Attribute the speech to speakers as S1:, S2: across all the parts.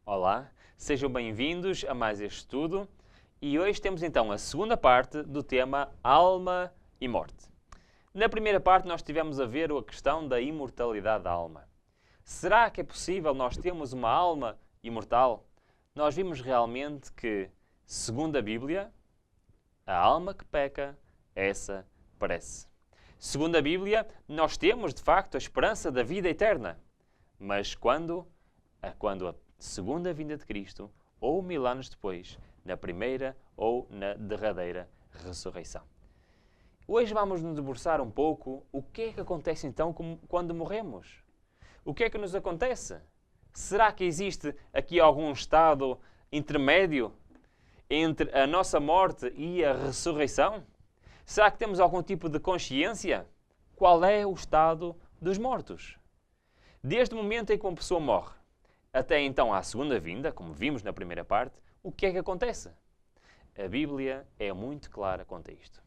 S1: Olá, sejam bem-vindos a mais este estudo e hoje temos então a segunda parte do tema Alma e Morte. Na primeira parte nós tivemos a ver a questão da imortalidade da alma. Será que é possível nós termos uma alma imortal? Nós vimos realmente que, segundo a Bíblia, a alma que peca, essa perece. Segundo a Bíblia, nós temos de facto a esperança da vida eterna. Mas quando a segunda vinda de Cristo, ou 1000 anos depois, na primeira ou na derradeira ressurreição. Hoje vamos nos debruçar um pouco o que é que acontece então quando morremos. O que é que nos acontece? Será que existe aqui algum estado intermédio entre a nossa morte e a ressurreição? Será que temos algum tipo de consciência? Qual é o estado dos mortos? Desde o momento em que uma pessoa morre até então à segunda vinda, como vimos na primeira parte, o que é que acontece? A Bíblia é muito clara quanto a isto.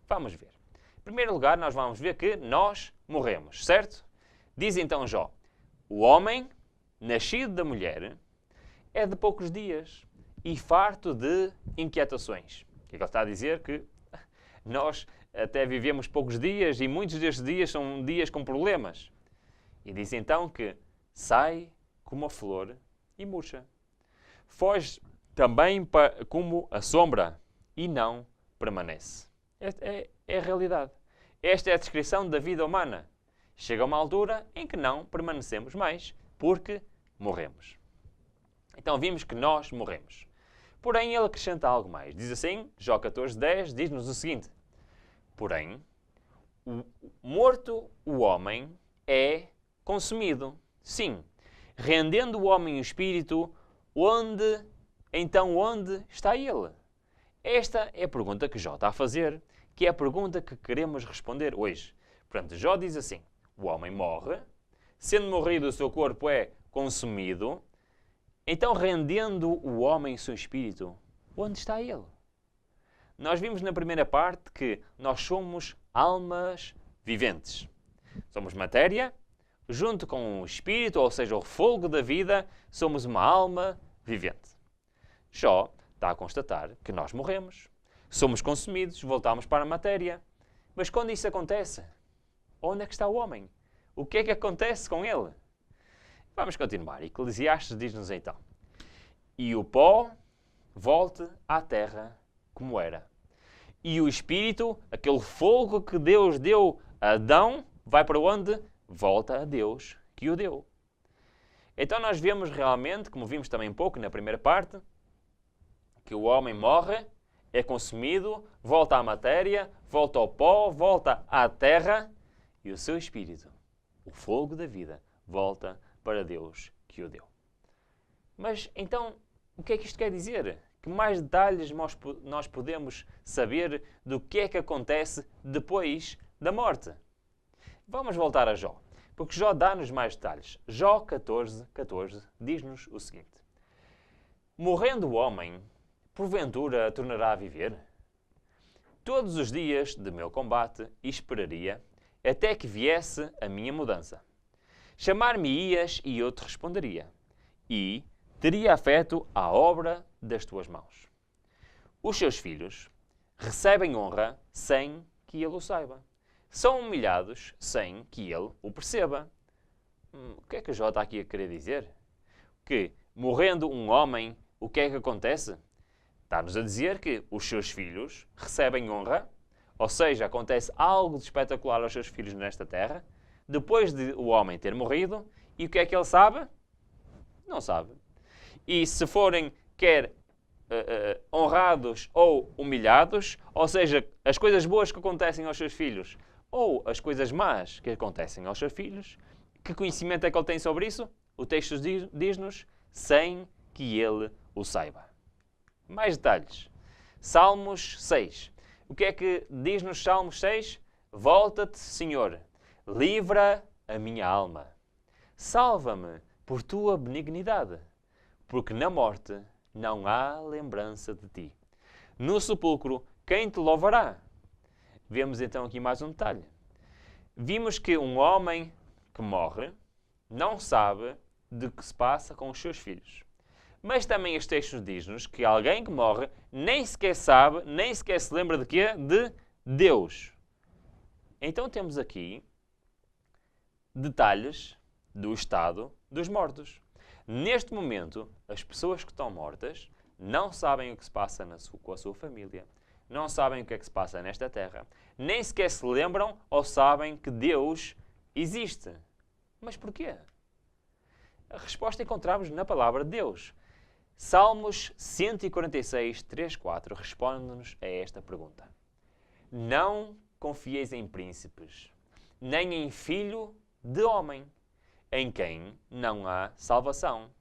S1: Vamos ver. Em primeiro lugar, nós vamos ver que nós morremos, certo? Diz então Jó, o homem, nascido da mulher, é de poucos dias e farto de inquietações. O que é que ele está a dizer? Que nós até vivemos poucos dias e muitos destes dias são dias com problemas. E diz então que sai como a flor e murcha. Foge também como a sombra e não permanece. É a realidade. Esta é a descrição da vida humana. Chega uma altura em que não permanecemos mais, porque morremos. Então vimos que nós morremos. Porém, ele acrescenta algo mais. Diz assim, Jó 14:10, diz-nos o seguinte. Porém, morto o homem é consumido. Sim, rendendo o homem o espírito, onde está ele? Esta é a pergunta que Jó está a fazer, que é a pergunta que queremos responder hoje. Portanto, Jó diz assim, o homem morre, sendo morrido o seu corpo é consumido, então rendendo o homem o seu espírito, onde está ele? Nós vimos na primeira parte que nós somos almas viventes. Somos matéria, junto com o espírito, ou seja, o fogo da vida, somos uma alma vivente. Jó está a constatar que nós morremos. Somos consumidos, voltamos para a matéria. Mas quando isso acontece, onde é que está o homem? O que é que acontece com ele? Vamos continuar. Eclesiastes diz-nos então. E o pó volte à terra como era. E o espírito, aquele fogo que Deus deu a Adão, vai para onde? Volta a Deus que o deu. Então nós vemos realmente, como vimos também um pouco na primeira parte, que o homem morre, é consumido, volta à matéria, volta ao pó, volta à terra e o seu espírito, o fogo da vida, volta para Deus que o deu. Mas então, o que é que isto quer dizer? Que mais detalhes nós podemos saber do que é que acontece depois da morte? Vamos voltar a Jó, porque Jó dá-nos mais detalhes. Jó 14:14 diz-nos o seguinte. Morrendo o homem, porventura tornará a viver? Todos os dias de meu combate esperaria até que viesse a minha mudança. Chamar-me-ias e eu te responderia, e teria afeto à obra das tuas mãos. Os seus filhos recebem honra sem que ele o saiba. São humilhados sem que ele o perceba. O que é que Jó está aqui a querer dizer? Que, morrendo um homem, o que é que acontece? Está-nos a dizer que os seus filhos recebem honra, ou seja, acontece algo de espetacular aos seus filhos nesta terra, depois de o homem ter morrido, e o que é que ele sabe? Não sabe. E se forem quer honrados ou humilhados, ou seja, as coisas boas que acontecem aos seus filhos ou as coisas más que acontecem aos seus filhos, que conhecimento é que ele tem sobre isso? O texto diz-nos, sem que ele o saiba. Mais detalhes. Salmos 6. O que é que diz nos Salmos 6? Volta-te, Senhor, livra a minha alma. Salva-me por tua benignidade, porque na morte não há lembrança de ti. No sepulcro, quem te louvará? Vemos então aqui mais um detalhe. Vimos que um homem que morre não sabe de que se passa com os seus filhos. Mas também este texto diz-nos que alguém que morre nem sequer sabe, nem sequer se lembra de quê? De Deus. Então temos aqui detalhes do estado dos mortos. Neste momento, as pessoas que estão mortas não sabem o que se passa com a sua família, não sabem o que é que se passa nesta terra, nem sequer se lembram ou sabem que Deus existe. Mas porquê? A resposta encontramos na palavra de Deus. Salmos 146, 3, 4 responde-nos a esta pergunta. Não confieis em príncipes, nem em filho de homem, em quem não há salvação.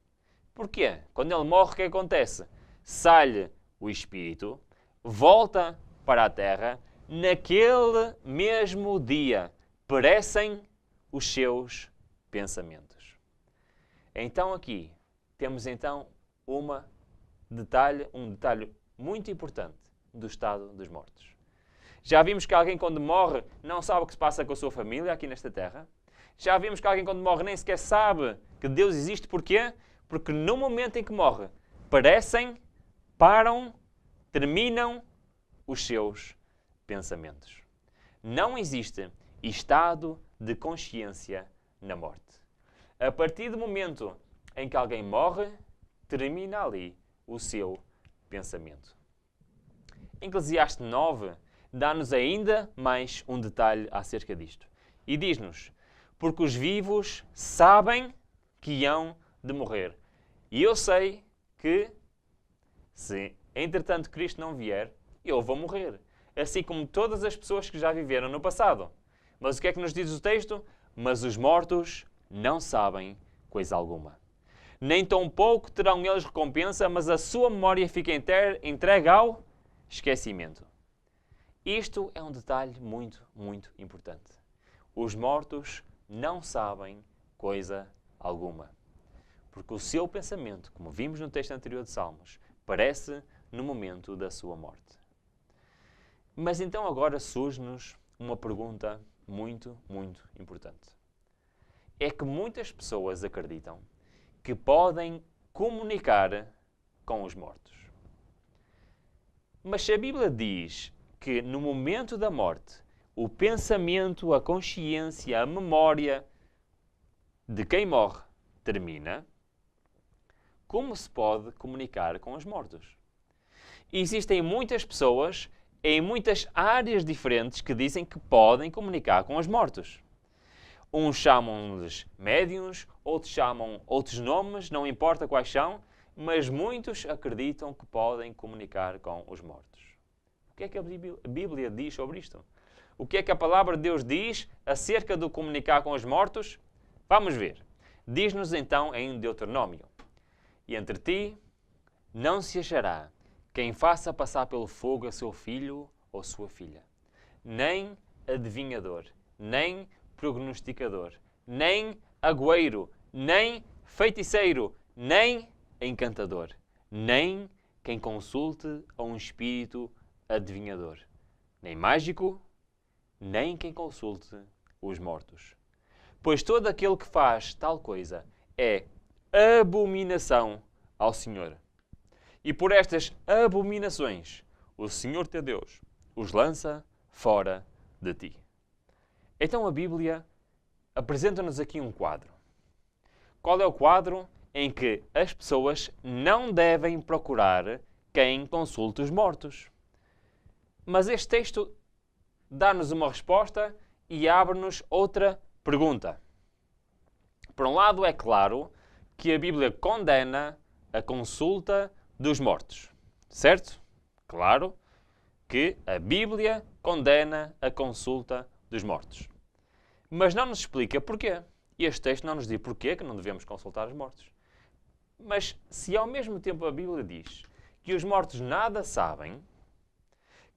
S1: Porquê? Quando ele morre, o que acontece? Sai-lhe o espírito, volta para a terra, naquele mesmo dia perecem os seus pensamentos. Então aqui temos um detalhe muito importante do estado dos mortos. Já vimos que alguém quando morre não sabe o que se passa com a sua família aqui nesta terra. Já vimos que alguém quando morre nem sequer sabe que Deus existe. Porquê? Porque no momento em que morre, param, terminam os seus pensamentos. Não existe estado de consciência na morte. A partir do momento em que alguém morre, termina ali o seu pensamento. Eclesiastes 9 dá-nos ainda mais um detalhe acerca disto. E diz-nos, porque os vivos sabem que hão de morrer. E eu sei que, se entretanto Cristo não vier, eu vou morrer. Assim como todas as pessoas que já viveram no passado. Mas o que é que nos diz o texto? Mas os mortos não sabem coisa alguma. Nem tão pouco terão eles recompensa, mas a sua memória fica entregue ao esquecimento. Isto é um detalhe muito, muito importante. Os mortos não sabem coisa alguma. Porque o seu pensamento, como vimos no texto anterior de Salmos, parece no momento da sua morte. Mas então agora surge-nos uma pergunta muito, muito importante. É que muitas pessoas acreditam que podem comunicar com os mortos. Mas se a Bíblia diz que no momento da morte, o pensamento, a consciência, a memória de quem morre termina, como se pode comunicar com os mortos? Existem muitas pessoas em muitas áreas diferentes que dizem que podem comunicar com os mortos. Uns chamam-lhes médiuns, outros chamam outros nomes, não importa quais são, mas muitos acreditam que podem comunicar com os mortos. O que é que a Bíblia diz sobre isto? O que é que a palavra de Deus diz acerca do comunicar com os mortos? Vamos ver. Diz-nos então em Deuteronômio: E entre ti não se achará quem faça passar pelo fogo a seu filho ou sua filha, nem adivinhador, nem prognosticador, nem agüeiro, nem feiticeiro, nem encantador, nem quem consulte a um espírito adivinhador, nem mágico, nem quem consulte os mortos. Pois todo aquele que faz tal coisa é abominação ao Senhor. E por estas abominações, o Senhor teu Deus os lança fora de ti. Então a Bíblia apresenta-nos aqui um quadro. Qual é o quadro? Em que as pessoas não devem procurar quem consulte os mortos. Mas este texto dá-nos uma resposta e abre-nos outra pergunta. Por um lado, é claro que a Bíblia condena a consulta dos mortos. Certo? Claro que a Bíblia condena a consulta dos mortos. Mas não nos explica porquê. Este texto não nos diz porquê que não devemos consultar os mortos. Mas se ao mesmo tempo a Bíblia diz que os mortos nada sabem,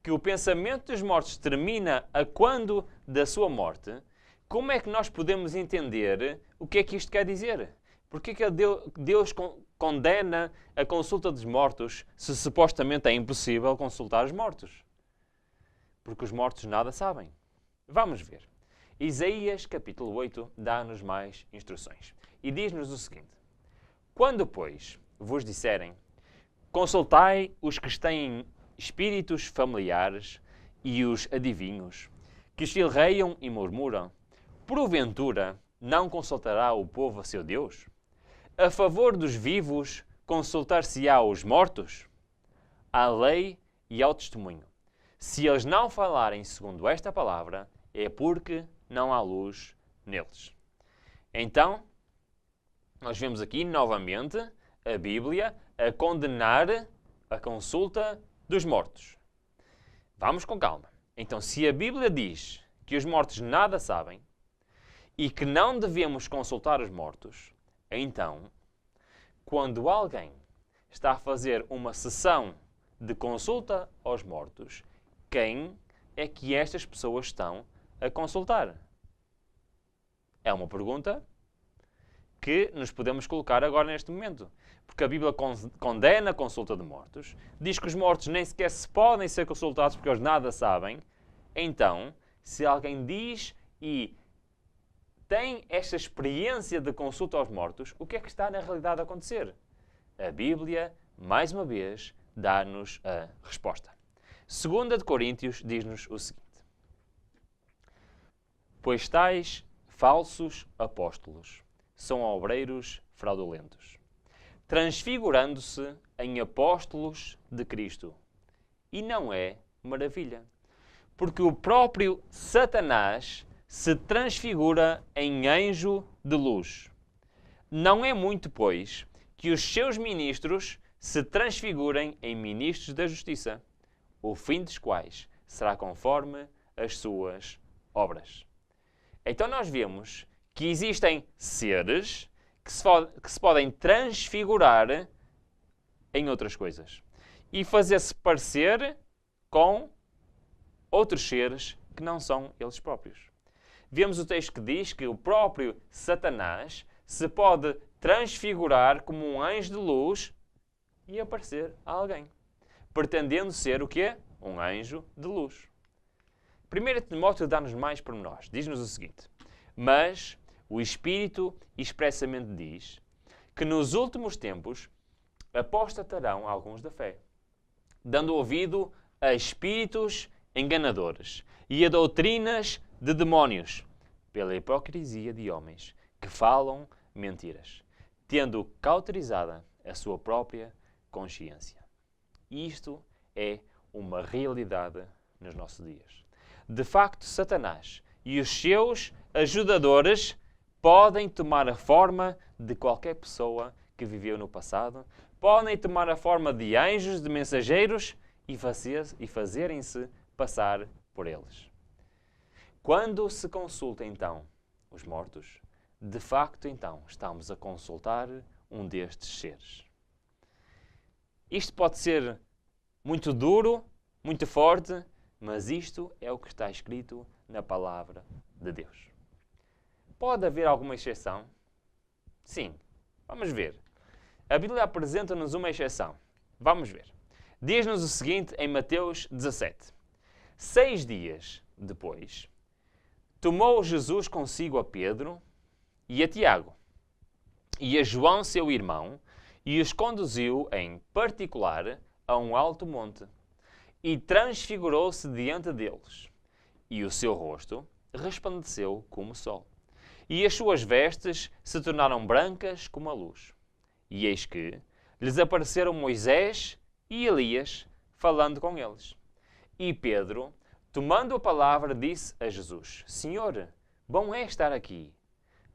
S1: que o pensamento dos mortos termina a quando da sua morte, como é que nós podemos entender o que é que isto quer dizer? Porquê que Deus condena a consulta dos mortos se supostamente é impossível consultar os mortos? Porque os mortos nada sabem. Vamos ver. Isaías capítulo 8 dá-nos mais instruções. E diz-nos o seguinte: Quando, pois, vos disserem: consultai os que têm espíritos familiares e os adivinhos, que chilreiam e murmuram, porventura não consultará o povo a seu Deus? A favor dos vivos, consultar-se-á os mortos? À lei e ao testemunho. Se eles não falarem segundo esta palavra, é porque não há luz neles. Então, nós vemos aqui novamente a Bíblia a condenar a consulta dos mortos. Vamos com calma. Então, se a Bíblia diz que os mortos nada sabem e que não devemos consultar os mortos, então, quando alguém está a fazer uma sessão de consulta aos mortos, quem é que estas pessoas estão a consultar? É uma pergunta que nos podemos colocar agora neste momento. Porque a Bíblia condena a consulta de mortos, diz que os mortos nem sequer se podem ser consultados porque eles nada sabem. Então, se alguém diz e tem esta experiência de consulta aos mortos, o que é que está na realidade a acontecer? A Bíblia, mais uma vez, dá-nos a resposta. 2 de Coríntios diz-nos o seguinte: pois tais falsos apóstolos são obreiros fraudulentos, transfigurando-se em apóstolos de Cristo. E não é maravilha, porque o próprio Satanás se transfigura em anjo de luz. Não é muito, pois, que os seus ministros se transfigurem em ministros da justiça, o fim dos quais será conforme as suas obras. Então nós vemos que existem seres que se podem transfigurar em outras coisas e fazer-se parecer com outros seres que não são eles próprios. Vemos o texto que diz que o próprio Satanás se pode transfigurar como um anjo de luz e aparecer a alguém, pretendendo ser o quê? Um anjo de luz. 1 Timóteo dá-nos mais pormenores. Diz-nos o seguinte: mas o Espírito expressamente diz que nos últimos tempos apostatarão alguns da fé, dando ouvido a espíritos enganadores e a doutrinas de demónios, pela hipocrisia de homens que falam mentiras, tendo cauterizada a sua própria consciência. E isto é uma realidade nos nossos dias. De facto, Satanás e os seus ajudadores podem tomar a forma de qualquer pessoa que viveu no passado, podem tomar a forma de anjos, de mensageiros e fazerem-se passar por eles. Quando se consulta, então, os mortos, de facto, então, estamos a consultar um destes seres. Isto pode ser muito duro, muito forte, mas isto é o que está escrito na palavra de Deus. Pode haver alguma exceção? Sim. Vamos ver. A Bíblia apresenta-nos uma exceção. Vamos ver. Diz-nos o seguinte em Mateus 17. 6 dias depois, tomou Jesus consigo a Pedro e a Tiago e a João, seu irmão, e os conduziu em particular a um alto monte e transfigurou-se diante deles. E o seu rosto resplandeceu como o sol, e as suas vestes se tornaram brancas como a luz. E eis que lhes apareceram Moisés e Elias, falando com eles. E Pedro, tomando a palavra, disse a Jesus: Senhor, bom é estar aqui.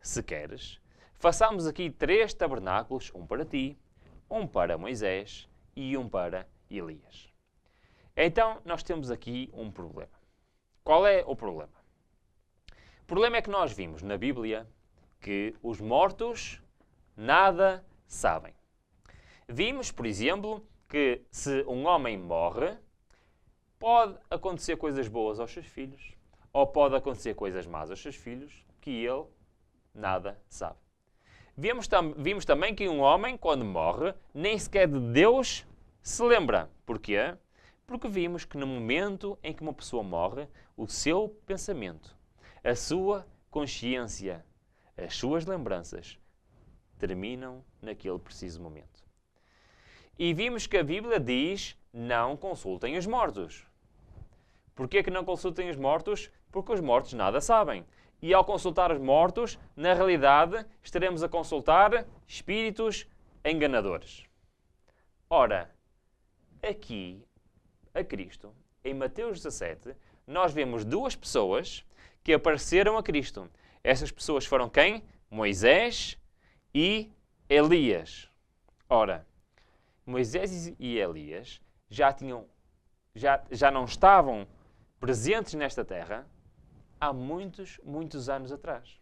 S1: Se queres, façamos aqui 3 tabernáculos, um para ti, um para Moisés e um para Elias. Então, nós temos aqui um problema. Qual é o problema? O problema é que nós vimos na Bíblia que os mortos nada sabem. Vimos, por exemplo, que se um homem morre, pode acontecer coisas boas aos seus filhos, ou pode acontecer coisas más aos seus filhos, que ele nada sabe. Vimos também que um homem, quando morre, nem sequer de Deus se lembra. Porquê? Porque vimos que no momento em que uma pessoa morre, o seu pensamento, a sua consciência, as suas lembranças terminam naquele preciso momento. E vimos que a Bíblia diz, não consultem os mortos. Porquê que não consultem os mortos? Porque os mortos nada sabem. E ao consultar os mortos, na realidade, estaremos a consultar espíritos enganadores. Ora, aqui, a Cristo, em Mateus 17, nós vemos duas pessoas que apareceram a Cristo. Essas pessoas foram quem? Moisés e Elias. Ora, Moisés e Elias já não estavam presentes nesta terra há muitos anos atrás.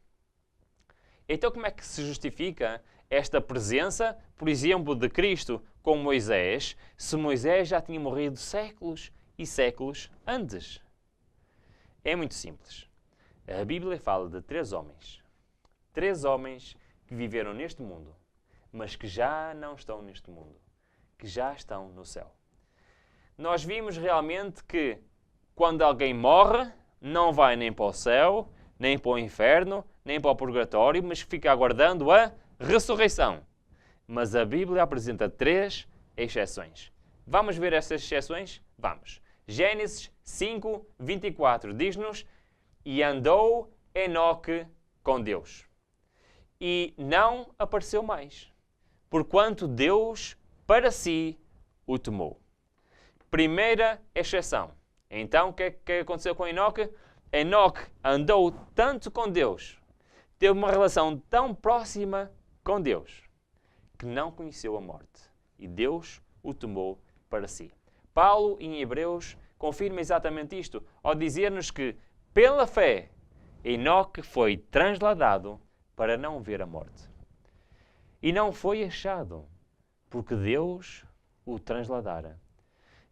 S1: Então como é que se justifica esta presença, por exemplo, de Cristo com Moisés, se Moisés já tinha morrido séculos e séculos antes? É muito simples. A Bíblia fala de três homens que viveram neste mundo, mas que já não estão neste mundo, que já estão no céu. Nós vimos realmente que quando alguém morre, não vai nem para o céu, nem para o inferno, nem para o purgatório, mas fica aguardando a ressurreição. Mas a Bíblia apresenta três exceções. Vamos ver essas exceções? Vamos. Gênesis 5, 24 diz-nos: e andou Enoque com Deus, e não apareceu mais, porquanto Deus para si o tomou. Primeira exceção. Então, o que é que aconteceu com Enoque? Enoque andou tanto com Deus, teve uma relação tão próxima com Deus, que não conheceu a morte. E Deus o tomou para si. Paulo, em Hebreus, confirma exatamente isto, ao dizer-nos que, pela fé, Enoque foi transladado para não ver a morte. E não foi achado, porque Deus o transladara,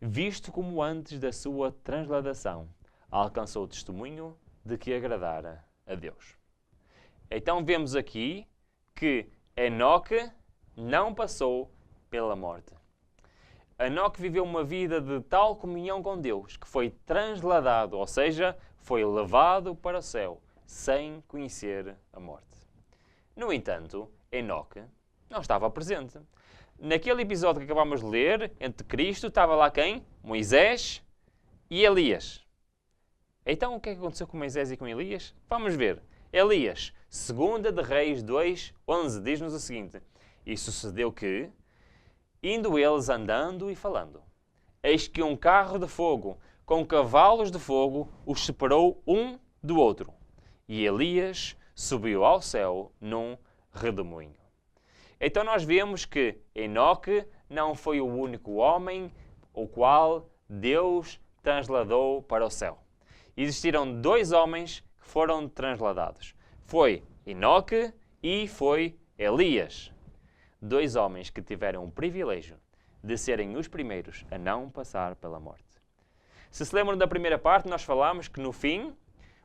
S1: visto como antes da sua transladação alcançou o testemunho de que agradara a Deus. Então vemos aqui que Enoque não passou pela morte. Enoque viveu uma vida de tal comunhão com Deus que foi transladado, ou seja, foi levado para o céu, sem conhecer a morte. No entanto, Enoque não estava presente. Naquele episódio que acabamos de ler, entre Cristo, estava lá quem? Moisés e Elias. Então, o que é que aconteceu com Moisés e com Elias? Vamos ver. Elias, 2 de Reis 2, 11, diz-nos o seguinte: e sucedeu que, indo eles andando e falando, eis que um carro de fogo com cavalos de fogo os separou um do outro. E Elias subiu ao céu num redemoinho. Então nós vemos que Enoque não foi o único homem o qual Deus transladou para o céu. Existiram dois homens que foram transladados. Foi Enoque e foi Elias. Dois homens que tiveram o privilégio de serem os primeiros a não passar pela morte. Se lembram da primeira parte, nós falámos que no fim,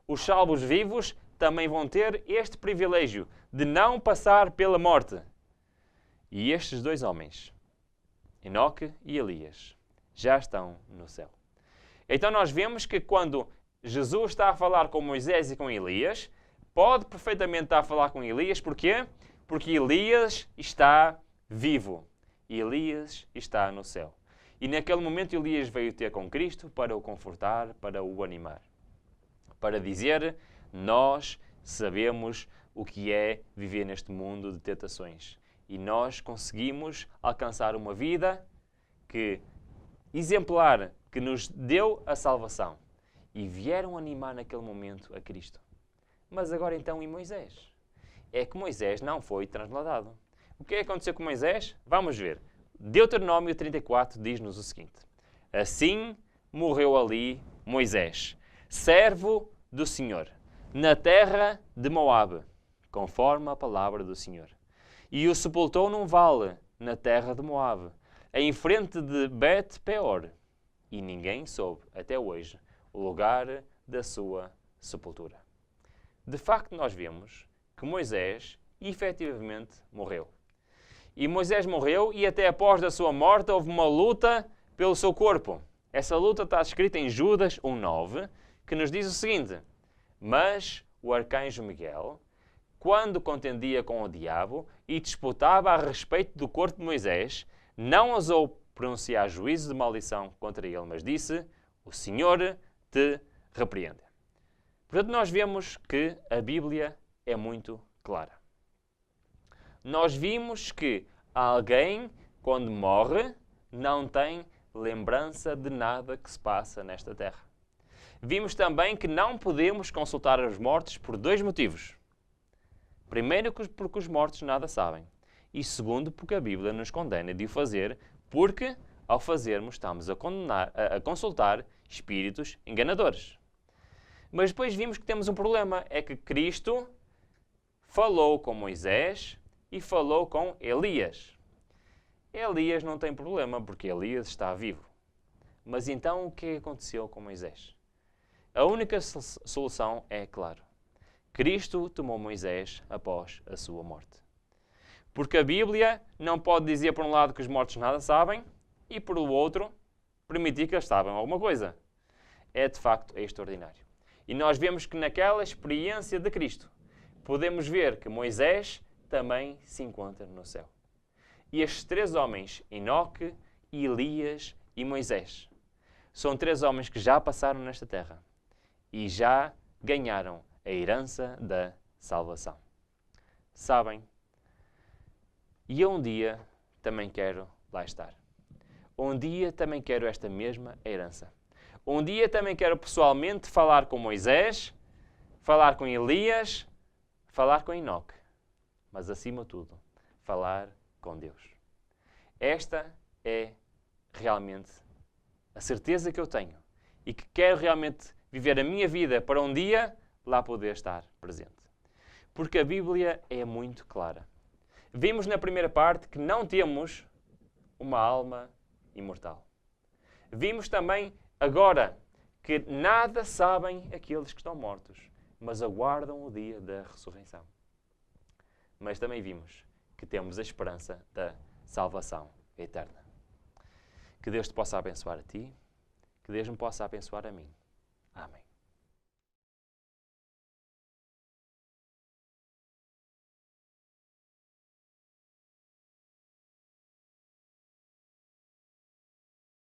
S1: os salvos vivos também vão ter este privilégio de não passar pela morte. E estes dois homens, Enoque e Elias, já estão no céu. Então nós vemos que quando Jesus está a falar com Moisés e com Elias, pode perfeitamente estar a falar com Elias. Porquê? Porque Elias está vivo. E Elias está no céu. E naquele momento Elias veio ter com Cristo para o confortar, para o animar. Para dizer, nós sabemos o que é viver neste mundo de tentações. E nós conseguimos alcançar uma vida exemplar, que nos deu a salvação. E vieram animar naquele momento a Cristo. Mas agora então e Moisés? É que Moisés não foi transladado. O que aconteceu com Moisés? Vamos ver. Deuteronômio 34 diz-nos o seguinte: assim morreu ali Moisés, servo do Senhor, na terra de Moabe, conforme a palavra do Senhor. E o sepultou num vale, na terra de Moabe, em frente de Bet-peor. E ninguém soube, até hoje, o lugar da sua sepultura. De facto, nós vemos que Moisés, efetivamente, morreu. E Moisés morreu e até após a sua morte houve uma luta pelo seu corpo. Essa luta está escrita em Judas 1:9, que nos diz o seguinte: mas o arcanjo Miguel, quando contendia com o diabo e disputava a respeito do corpo de Moisés, Não ousou pronunciar juízo de maldição contra ele, mas disse: o Senhor te repreende. Portanto, nós vemos que a Bíblia é muito clara. Nós vimos que alguém, quando morre, não tem lembrança de nada que se passa nesta terra. Vimos também que não podemos consultar os mortos por 2 motivos. Primeiro, porque os mortos nada sabem. E segundo, porque a Bíblia nos condena de o fazer, porque, ao fazermos, estamos a consultar espíritos enganadores. Mas depois vimos que temos um problema. É que Cristo falou com Moisés e falou com Elias. Elias não tem problema, porque Elias está vivo. Mas então o que aconteceu com Moisés? A única solução é, claro, Cristo tomou Moisés após a sua morte. Porque a Bíblia não pode dizer, por um lado, que os mortos nada sabem e, por outro, permitir que eles saibam alguma coisa. É, de facto, extraordinário. E nós vemos que naquela experiência de Cristo, podemos ver que Moisés também se encontra no céu. E estes 3 homens, Enoque, Elias e Moisés, são 3 homens que já passaram nesta terra e já ganharam a herança da salvação. Sabem? E eu um dia também quero lá estar. Um dia também quero esta mesma herança. Um dia também quero pessoalmente falar com Moisés, falar com Elias, falar com Enoque. Mas acima de tudo, falar com Deus. Esta é realmente a certeza que eu tenho e que quero realmente viver a minha vida para um dia lá poder estar presente. Porque a Bíblia é muito clara. Vimos na primeira parte que não temos uma alma imortal. Vimos também agora que nada sabem aqueles que estão mortos, mas aguardam o dia da ressurreição. Mas também vimos que temos a esperança da salvação eterna. Que Deus te possa abençoar a ti, que Deus me possa abençoar a mim. Amém.